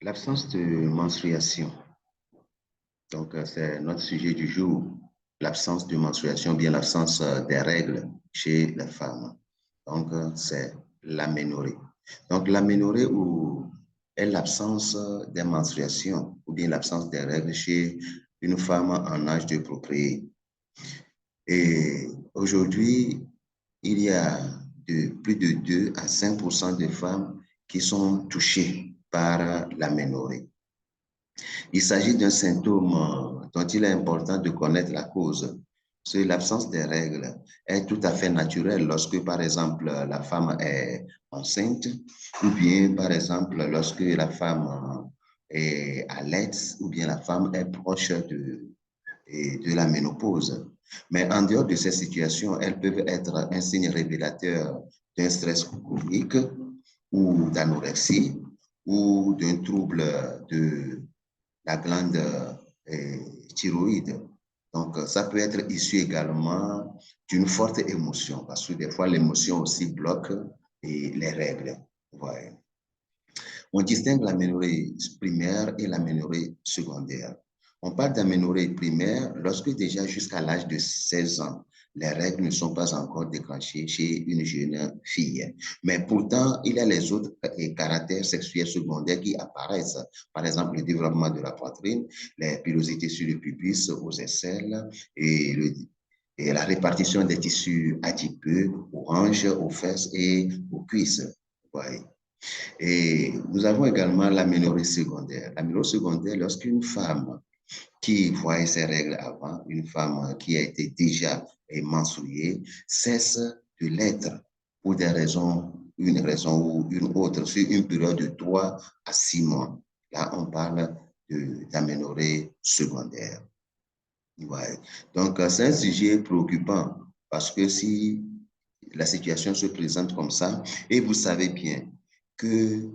L'absence de menstruation. Donc, c'est notre sujet du jour. L'absence de menstruation, bien l'absence des règles chez les femmes. Donc, c'est l'aménorrhée. Donc, l'aménorrhée est l'absence des menstruations ou bien l'absence des règles chez une femme en âge de procréer. Et aujourd'hui, il y a plus de 2 à 5% de femmes qui sont touchées par l'aménorrhée. Il s'agit d'un symptôme dont il est important de connaître la cause. C'est l'absence des règles est tout à fait naturelle lorsque, par exemple, la femme est enceinte ou bien, par exemple, lorsque la femme est à l'aide ou bien la femme est proche de la ménopause. Mais en dehors de ces situations, elles peuvent être un signe révélateur d'un stress chronique ou d'anorexie ou d'un trouble de la glande thyroïde. Donc, ça peut être issu également d'une forte émotion, parce que des fois, l'émotion aussi bloque les règles. Ouais. On distingue l'aménorrhée primaire et l'aménorrhée secondaire. On parle d'aménorrhée primaire lorsque déjà jusqu'à l'âge de 16 ans, les règles ne sont pas encore déclenchées chez une jeune fille. Mais pourtant, il y a les autres caractères sexuels secondaires qui apparaissent. Par exemple, le développement de la poitrine, les pilosités sur le pubis, aux aisselles et la répartition des tissus adipeux aux hanches, aux fesses et aux cuisses. Ouais. Et nous avons également l'aménorrhée secondaire. L'aménorrhée secondaire, lorsqu'une femme qui voyait ses règles avant, une femme qui a été déjà menstruée, cesse de l'être pour des raisons, une raison ou une autre, sur une période de 3 à 6 mois. Là, on parle d'aménorrhée secondaire. Ouais. Donc, c'est un sujet préoccupant parce que si la situation se présente comme ça, et vous savez bien que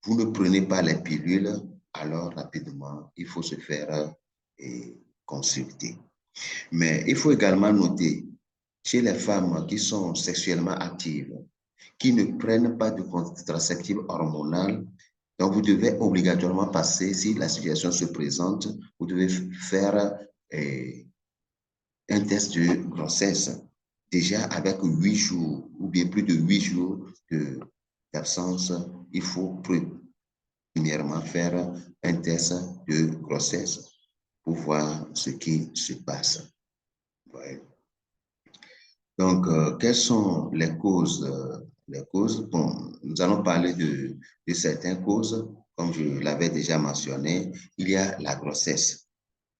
vous ne prenez pas les pilules, alors rapidement, il faut se faire consulter. Mais il faut également noter, chez les femmes qui sont sexuellement actives, qui ne prennent pas de contraceptif hormonal, donc vous devez obligatoirement passer, si la situation se présente, vous devez faire un test de grossesse, déjà avec 8 jours ou bien plus de 8 jours d'absence, il faut premièrement faire un test de grossesse pour voir ce qui se passe. Ouais. Donc, quelles sont les causes? Bon, nous allons parler de certaines causes. Comme je l'avais déjà mentionné, il y a la grossesse.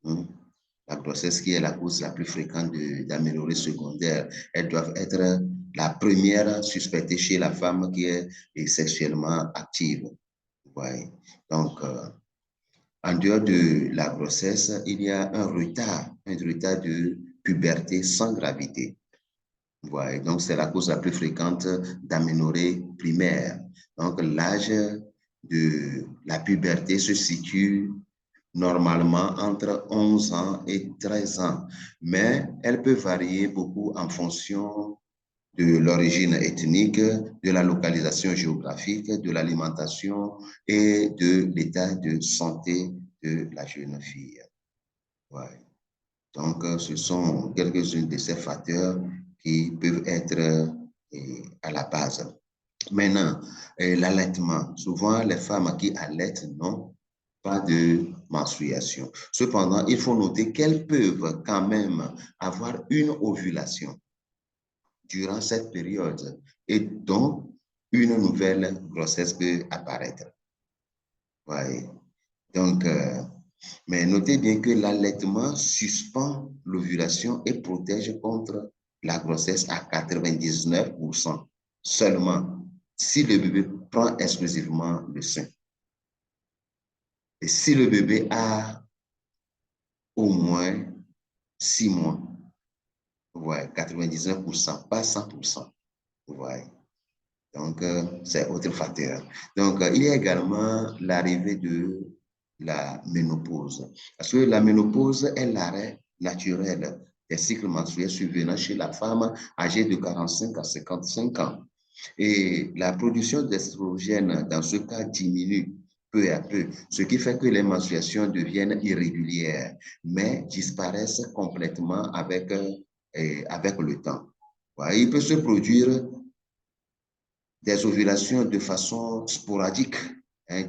La grossesse qui est la cause la plus fréquente d'aménorrhée secondaire. Elles doivent être la première suspectée chez la femme qui est sexuellement active. Ouais. Donc, en dehors de la grossesse, il y a un retard de puberté sans gravité. Ouais. Donc, c'est la cause la plus fréquente d'aménorrhée primaire. Donc, l'âge de la puberté se situe normalement entre 11 ans et 13 ans, mais elle peut varier beaucoup en fonction de l'origine ethnique, de la localisation géographique, de l'alimentation et de l'état de santé de la jeune fille. Ouais. Donc, ce sont quelques-uns de ces facteurs qui peuvent être à la base. Maintenant, l'allaitement. Souvent, les femmes qui allaitent n'ont pas de menstruation. Cependant, il faut noter qu'elles peuvent quand même avoir une ovulation durant cette période et donc une nouvelle grossesse peut apparaître. Ouais. Donc, mais notez bien que l'allaitement suspend l'ovulation et protège contre la grossesse à 99% seulement si le bébé prend exclusivement le sein. Et si le bébé a au moins 6 mois, ouais, 99%, pas 100%. Ouais. Donc, c'est autre facteur. Donc, il y a également l'arrivée de la ménopause. Parce que la ménopause est l'arrêt naturel des cycles menstruels survenant chez la femme âgée de 45 à 55 ans. Et la production d'estrogène, dans ce cas, diminue. peu à peu, ce qui fait que les menstruations deviennent irrégulières, mais disparaissent complètement avec le temps. Voilà, il peut se produire des ovulations de façon sporadique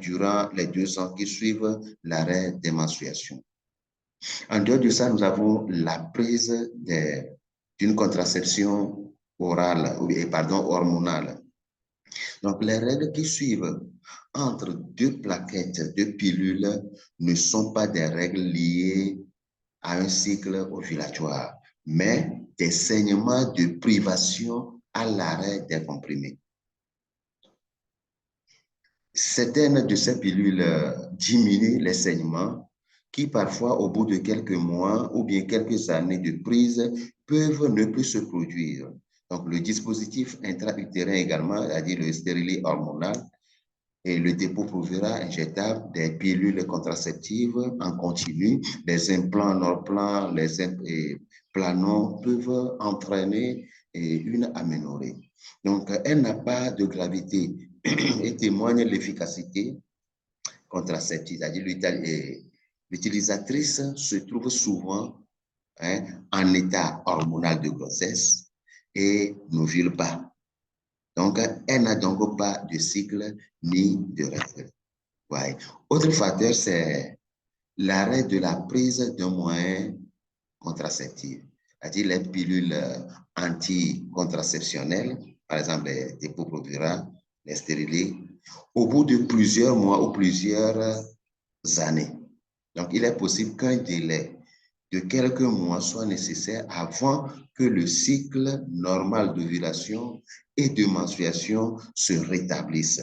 durant les 2 ans qui suivent l'arrêt des menstruations. En dehors de ça, nous avons la prise d'une contraception hormonale. Donc, les règles qui suivent entre 2 plaquettes de pilules ne sont pas des règles liées à un cycle ovulatoire, mais des saignements de privation à l'arrêt des comprimés. Certaines de ces pilules diminuent les saignements qui parfois, au bout de quelques mois ou bien quelques années de prise, peuvent ne plus se produire. Donc, le dispositif intra-utérin également, c'est-à-dire le stérilet hormonal, et le dépôt-provera injectable, des pilules contraceptives en continu, les implants Norplan, les Planon peuvent entraîner une aménorrhée. Donc, elle n'a pas de gravité et témoigne de l'efficacité contraceptive. C'est-à-dire l'utilisatrice se trouve souvent en état hormonal de grossesse et n'ovule pas. Donc, elle n'a donc pas de cycle ni de règles. Ouais. Autre facteur, c'est l'arrêt de la prise d'un moyen contraceptif, c'est-à-dire les pilules anticontraceptionnelles, par exemple les Depo-Provera, les stérilés, au bout de plusieurs mois ou plusieurs années. Donc, il est possible qu'un délai de quelques mois soit nécessaire avant que le cycle normal d'ovulation et de menstruation se rétablisse.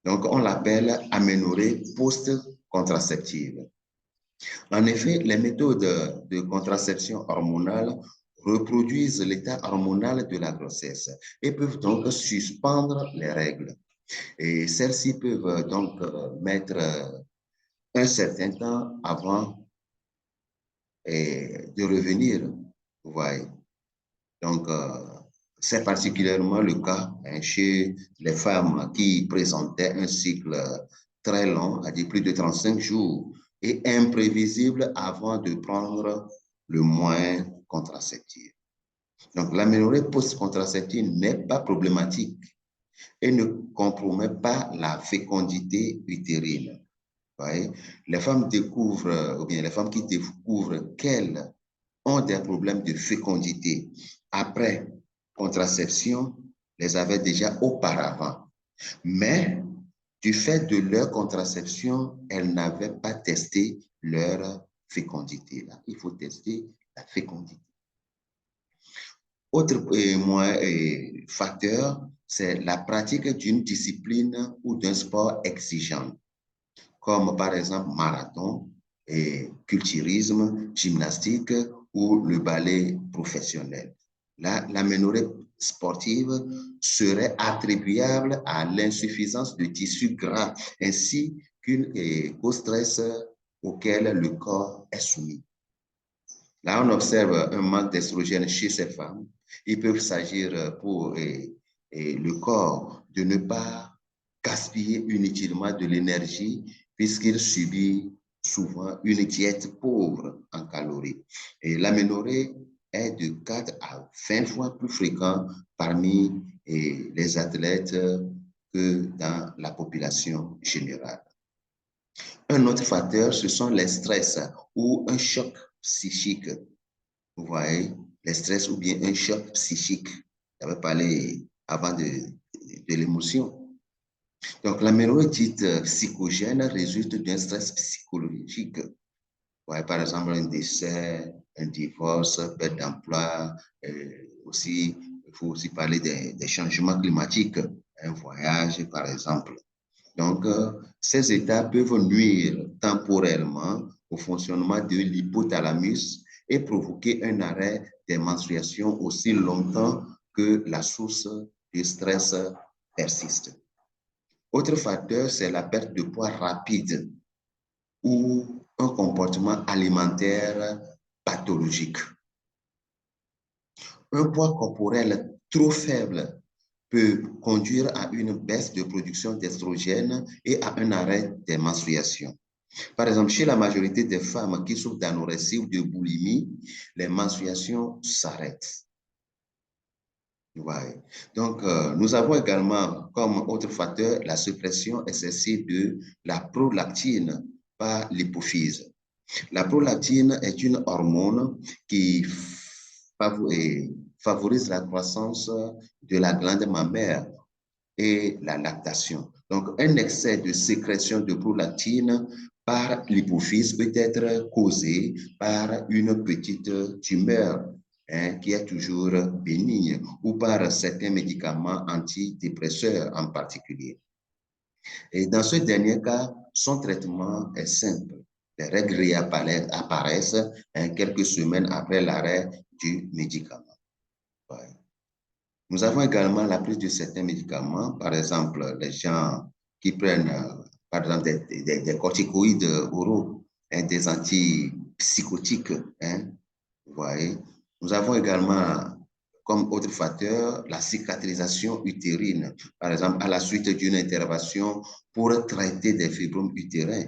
Donc, on l'appelle aménorrhée post-contraceptive. En effet, les méthodes de contraception hormonale reproduisent l'état hormonal de la grossesse et peuvent donc suspendre les règles. Et celles-ci peuvent donc mettre un certain temps avant de revenir. Vous voyez. Donc, c'est particulièrement le cas chez les femmes qui présentaient un cycle très long, à dire plus de 35 jours, et imprévisible avant de prendre le moyen contraceptif. Donc, l'aménorrhée post-contraceptive n'est pas problématique et ne compromet pas la fécondité utérine. Voyez? Les femmes découvrent, ou bien les femmes qui découvrent qu'elles ont des problèmes de fécondité après contraception, les avaient déjà auparavant. Mais du fait de leur contraception, elles n'avaient pas testé leur fécondité. Là, il faut tester la fécondité. Autre facteur, c'est la pratique d'une discipline ou d'un sport exigeant, comme par exemple marathon, culturisme, gymnastique ou le ballet professionnel. Là, l'aménorrhée sportive serait attribuable à l'insuffisance de tissu gras ainsi qu'au stress auquel le corps est soumis. Là, on observe un manque d'estrogène chez ces femmes. Il peut s'agir pour le corps de ne pas gaspiller inutilement de l'énergie puisqu'il subit souvent une diète pauvre en calories. Et l'aménorrhée est de 4 à 20 fois plus fréquent parmi les athlètes que dans la population générale. Un autre facteur, ce sont les stress ou un choc psychique. Vous voyez, les stress ou bien un choc psychique. J'avais parlé avant de l'émotion. Donc, l'aménorrhée dite psychogène résulte d'un stress psychologique. Ouais, par exemple, un décès, un divorce, perte d'emploi, aussi, il faut aussi parler des changements climatiques, un voyage, par exemple. Donc, ces états peuvent nuire temporairement au fonctionnement de l'hypothalamus et provoquer un arrêt des menstruations aussi longtemps que la source de stress persiste. Autre facteur, c'est la perte de poids rapide ou un comportement alimentaire pathologique. Un poids corporel trop faible peut conduire à une baisse de production d'estrogène et à un arrêt des menstruations. Par exemple, chez la majorité des femmes qui souffrent d'anorexie ou de boulimie, les menstruations s'arrêtent. Ouais. Donc, nous avons également comme autre facteur la suppression excessive de la prolactine par l'hypophyse. La prolactine est une hormone qui favorise la croissance de la glande mammaire et la lactation. Donc, un excès de sécrétion de prolactine par l'hypophyse peut être causé par une petite tumeur qui est toujours bénigne ou par certains médicaments antidépresseurs en particulier. Et dans ce dernier cas, son traitement est simple. Les règles réapparaissent quelques semaines après l'arrêt du médicament. Ouais. Nous avons également la prise de certains médicaments, par exemple, les gens qui prennent, par exemple, des corticoïdes oraux, des antipsychotiques. Vous voyez. Nous avons également comme autre facteur la cicatrisation utérine, par exemple, à la suite d'une intervention pour traiter des fibromes utérins,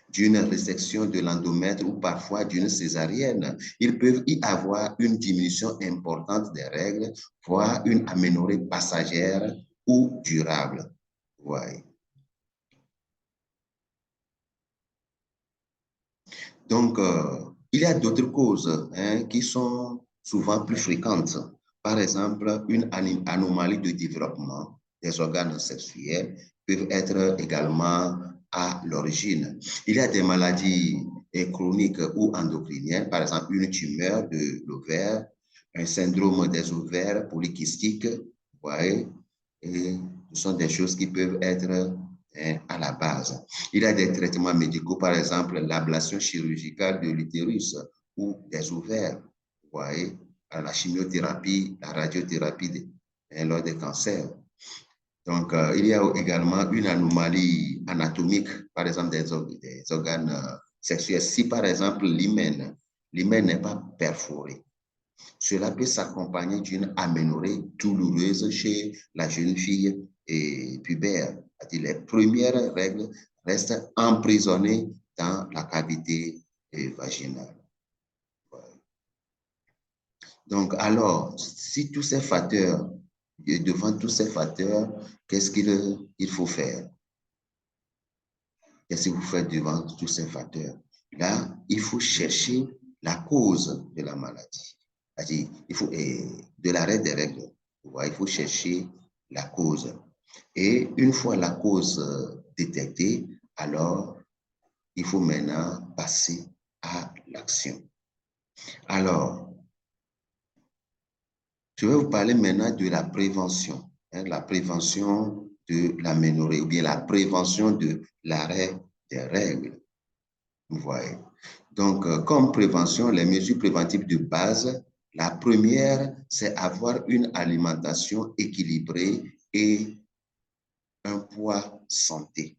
d'une résection de l'endomètre ou parfois d'une césarienne. Ils peuvent y avoir une diminution importante des règles, voire une aménorrhée passagère ou durable. Ouais. Donc, il y a d'autres causes qui sont souvent plus fréquentes. Par exemple, une anomalie de développement des organes sexuels peuvent être également à l'origine. Il y a des maladies chroniques ou endocriniennes, par exemple une tumeur de l'ovaire, un syndrome des ovaires polykystiques, vous voyez, et ce sont des choses qui peuvent être à la base. Il y a des traitements médicaux, par exemple l'ablation chirurgicale de l'utérus ou des ovaires, vous voyez, la chimiothérapie, la radiothérapie lors des cancers. Donc, il y a également une anomalie anatomique, par exemple des organes sexuels. Si, par exemple, l'hymen n'est pas perforé, cela peut s'accompagner d'une aménorrhée douloureuse chez la jeune fille et pubère. C'est-à-dire les premières règles restent emprisonnées dans la cavité vaginale. Donc, alors, si tous ces facteurs, devant tous ces facteurs, qu'est-ce qu'il faut faire? Qu'est-ce que vous faites devant tous ces facteurs? Là, il faut chercher la cause de la maladie. C'est-à-dire, il faut de l'arrêt des règles. Il faut chercher la cause. Et une fois la cause détectée, alors, il faut maintenant passer à l'action. Alors, je vais vous parler maintenant de la prévention. La prévention de l'aménorrhée ou bien la prévention de l'arrêt des règles. Vous voyez. Donc, comme prévention, les mesures préventives de base, la première, c'est avoir une alimentation équilibrée et un poids santé.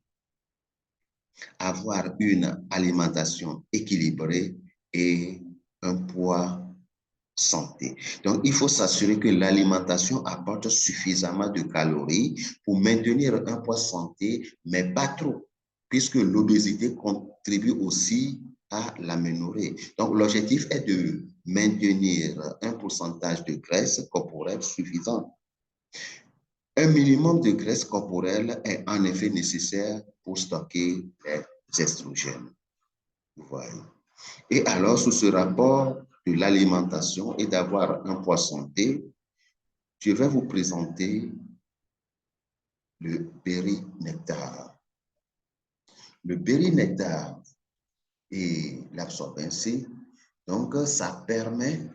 Avoir une alimentation équilibrée et un poids santé. Donc, il faut s'assurer que l'alimentation apporte suffisamment de calories pour maintenir un poids santé, mais pas trop, puisque l'obésité contribue aussi à l'aménorrhée. Donc, l'objectif est de maintenir un pourcentage de graisse corporelle suffisant. Un minimum de graisse corporelle est en effet nécessaire pour stocker les estrogènes. Vous voyez. Et alors, sous ce rapport de l'alimentation et d'avoir un poids santé, je vais vous présenter le béri-nectar. Le béri-nectar et l'absorbin C, donc ça permet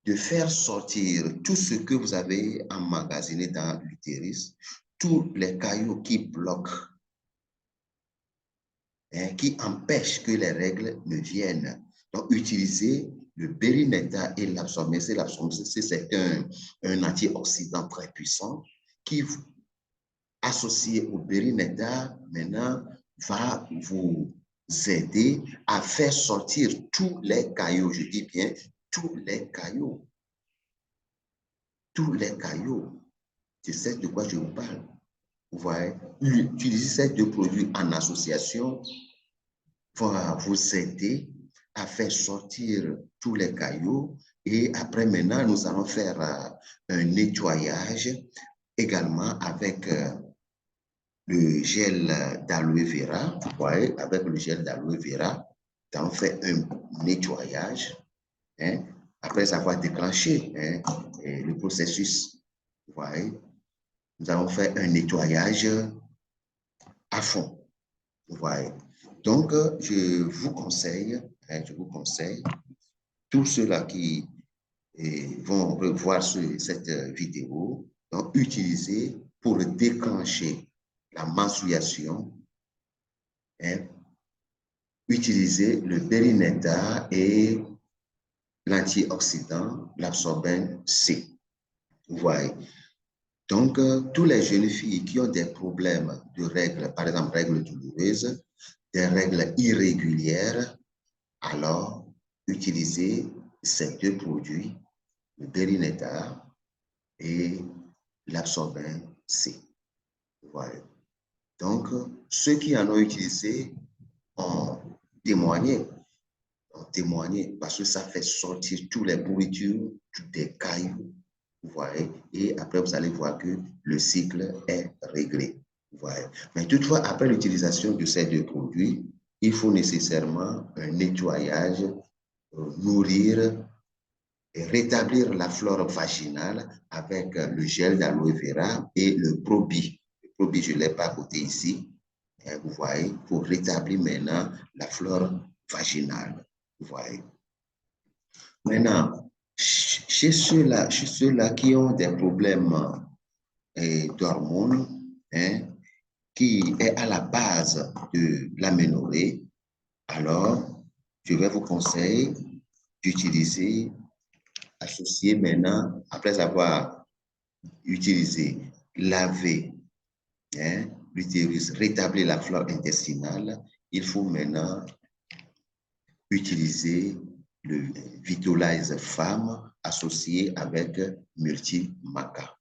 de faire sortir tout ce que vous avez emmagasiné dans l'utérus, tous les caillots qui bloquent, qui empêchent que les règles ne viennent. Donc, utiliser le béri-nectar et l'absorbin C. L'absorbin C, c'est un antioxydant très puissant qui, associé au béri-nectar, maintenant, va vous aider à faire sortir tous les caillots. Je dis bien tous les caillots. tous les caillots. C'est ce de quoi je vous parle. Vous voyez, utiliser ces deux produits en association va vous aider à faire sortir tous les caillots et après maintenant, nous allons faire un nettoyage également avec le gel d'aloe vera. Vous voyez, avec le gel d'aloe vera, nous allons faire un nettoyage hein, après avoir déclenché le processus. Vous voyez, nous allons faire un nettoyage à fond. Vous voyez. Donc, je vous conseille, tous ceux-là qui vont revoir cette vidéo, donc utiliser pour déclencher la menstruation, hein, utiliser le Bérinetta et l'antioxydant, l'absorbent C. Vous voyez. Donc, toutes les jeunes filles qui ont des problèmes de règles, par exemple règles douloureuses, des règles irrégulières, alors utilisez ces deux produits, le Bérinetta et l'absorbent C. Voilà. Donc, ceux qui en ont utilisé ont témoigné parce que ça fait sortir tous les pourritures, tous les cailloux, vous voyez, et après vous allez voir que le cycle est réglé. Vous voyez. Mais toutefois, après l'utilisation de ces deux produits, il faut nécessairement un nettoyage, nourrir et rétablir la flore vaginale avec le gel d'aloe vera et le Probi. Le Probi, je ne l'ai pas à côté ici. Vous voyez, pour rétablir maintenant la flore vaginale. Vous voyez. Maintenant, chez ceux-là qui ont des problèmes d'hormones, hein, qui est à la base de l'aménorrhée, alors je vais vous conseiller d'utiliser, associer maintenant, après avoir utilisé, lavé hein, l'utérus, rétablir la flore intestinale, il faut maintenant utiliser le Vitalize Femme associé avec Multimaca.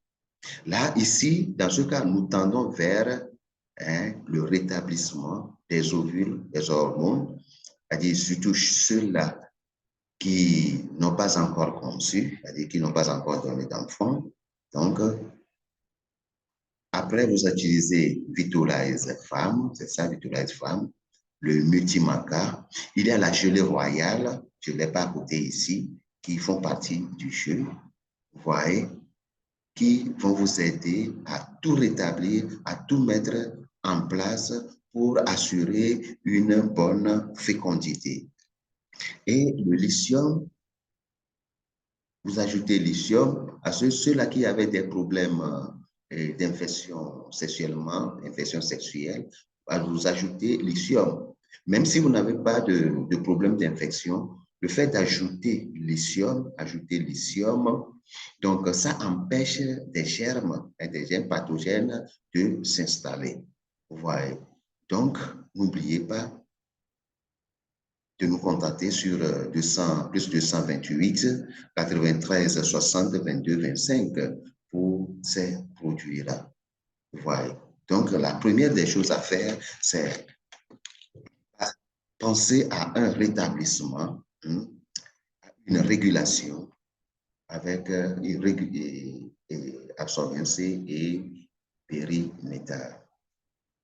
Là, ici, dans ce cas, nous tendons vers le rétablissement des ovules, des hormones, c'est-à-dire surtout ceux-là qui n'ont pas encore conçu, c'est-à-dire qui n'ont pas encore donné d'enfant. Donc, après, vous utilisez Vitalize Femme, c'est ça, Vitalize Femme, le Multimaca. Il y a la gelée royale, je ne l'ai pas à côté ici, qui font partie du jeu, vous voyez, qui vont vous aider à tout rétablir, à tout mettre en place pour assurer une bonne fécondité. Et le lithium, vous ajoutez lithium à ceux-là qui avaient des problèmes d'infection sexuellement, infection sexuelle, vous ajoutez lithium. Même si vous n'avez pas de problème d'infection, le fait d'ajouter lithium, donc ça empêche des germes pathogènes de s'installer. Vous voyez. Donc, n'oubliez pas de nous contacter sur plus 228 93 60 22 25 pour ces produits-là. Voilà. Donc, la première des choses à faire, c'est penser à un rétablissement, une régulation avec absorbent C et Bérinetta.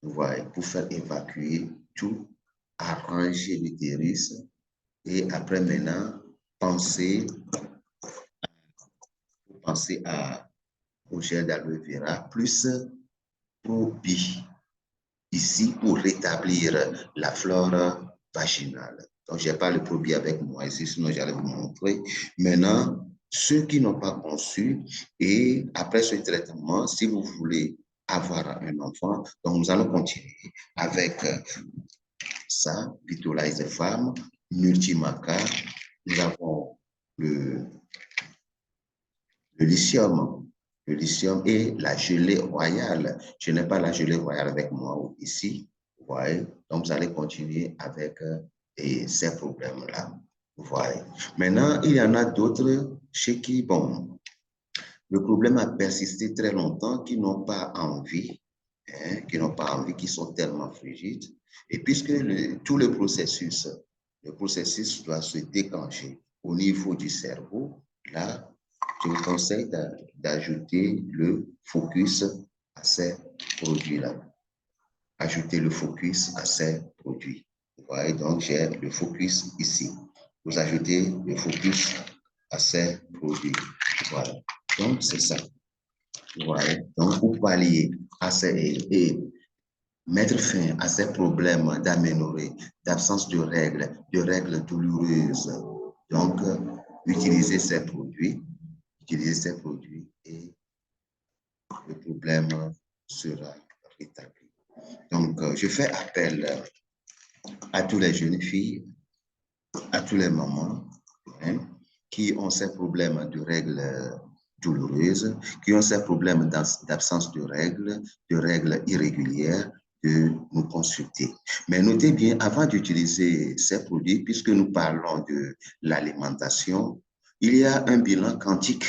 Voilà, pour faire évacuer tout, arranger l'utérus et après maintenant, penser au gel d'aloe vera plus Probi ici pour rétablir la flore vaginale. Donc, je n'ai pas le Probi avec moi ici, sinon j'allais vous montrer. Maintenant, ceux qui n'ont pas conçu et après ce traitement, si vous voulez avoir un enfant, donc nous allons continuer avec ça, Vitalize Femme, Multimaca, nous avons le lithium et la gelée royale. Je n'ai pas la gelée royale avec moi ici. Vous voyez? Donc, vous allez continuer avec ces problèmes-là. Vous voyez? Maintenant, il y en a d'autres chez qui, bon, Le problème a persisté très longtemps, qui n'ont pas envie, qui sont tellement frigides. Et puisque tout le processus doit se déclencher au niveau du cerveau, là, je vous conseille d'ajouter le focus à ces produits-là. Ajouter le focus à ces produits. Vous voyez, donc j'ai le focus ici. Vous ajoutez le focus à ces produits. Voilà. Donc, c'est ça. Vous voyez, donc pour pallier à ces et mettre fin à ces problèmes d'aménorrhée, d'absence de règles douloureuses. Donc, utiliser ces produits et le problème sera rétabli. Donc, je fais appel à toutes les jeunes filles, à tous les mamans qui ont ces problèmes de règles douloureuses, qui ont ces problèmes d'absence de règles irrégulières, de nous consulter. Mais notez bien, avant d'utiliser ces produits, puisque nous parlons de l'alimentation, il y a un bilan quantique.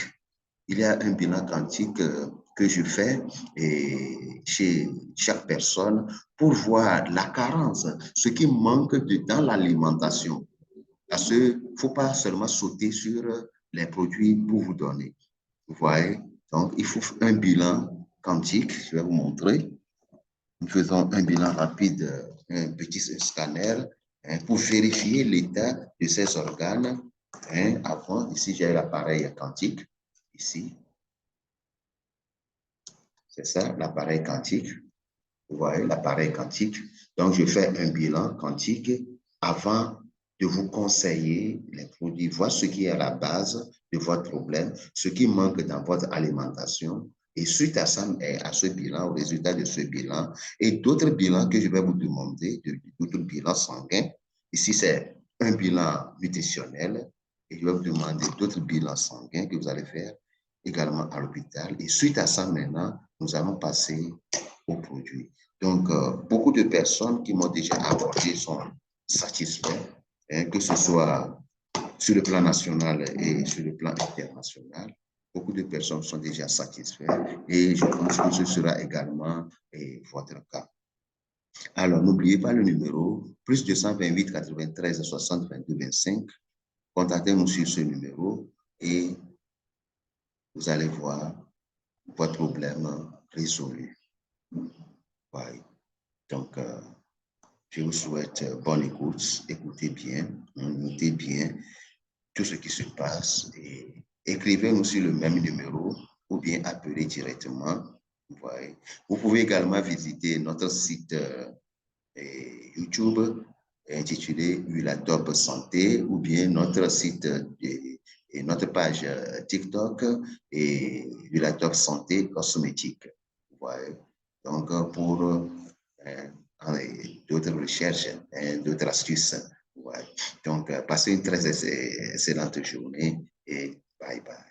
Il y a un bilan quantique que je fais chez chaque personne pour voir la carence, ce qui manque dans l'alimentation. Parce qu'il ne faut pas seulement sauter sur les produits pour vous donner. Vous voyez? Donc, il faut un bilan quantique. Je vais vous montrer. Nous faisons un bilan rapide, un petit scanner pour vérifier l'état de ces organes. Avant, ici, j'ai l'appareil quantique. Ici, c'est ça, l'appareil quantique. Vous voyez, l'appareil quantique. Donc, je fais un bilan quantique avant de vous conseiller les produits, voir ce qui est à la base de votre problème, ce qui manque dans votre alimentation. Et suite à ça, à ce bilan, au résultat de ce bilan, et d'autres bilans que je vais vous demander, d'autres bilans sanguins. Ici, c'est un bilan nutritionnel. Et je vais vous demander d'autres bilans sanguins que vous allez faire également à l'hôpital. Et suite à ça, maintenant, nous allons passer aux produits. Donc, beaucoup de personnes qui m'ont déjà abordé sont satisfaits, que ce soit sur le plan national et sur le plan international. Beaucoup de personnes sont déjà satisfaites et je pense que ce sera également votre cas. Alors, n'oubliez pas le numéro plus 228 93 60 22 25. Contactez-nous sur ce numéro et vous allez voir votre problème résolu. Ouais. Donc, je vous souhaite bonne écoute. Écoutez bien, notez bien tout ce qui se passe et écrivez-nous sur le même numéro ou bien appelez directement. Ouais. Vous pouvez également visiter notre site YouTube intitulé Ulatop Santé ou bien notre site et notre page TikTok et Ulatop Santé Cosmétique. Ouais. Donc, pour d'autres recherches, d'autres astuces. Ouais. Donc, passez une très excellente journée et bye bye.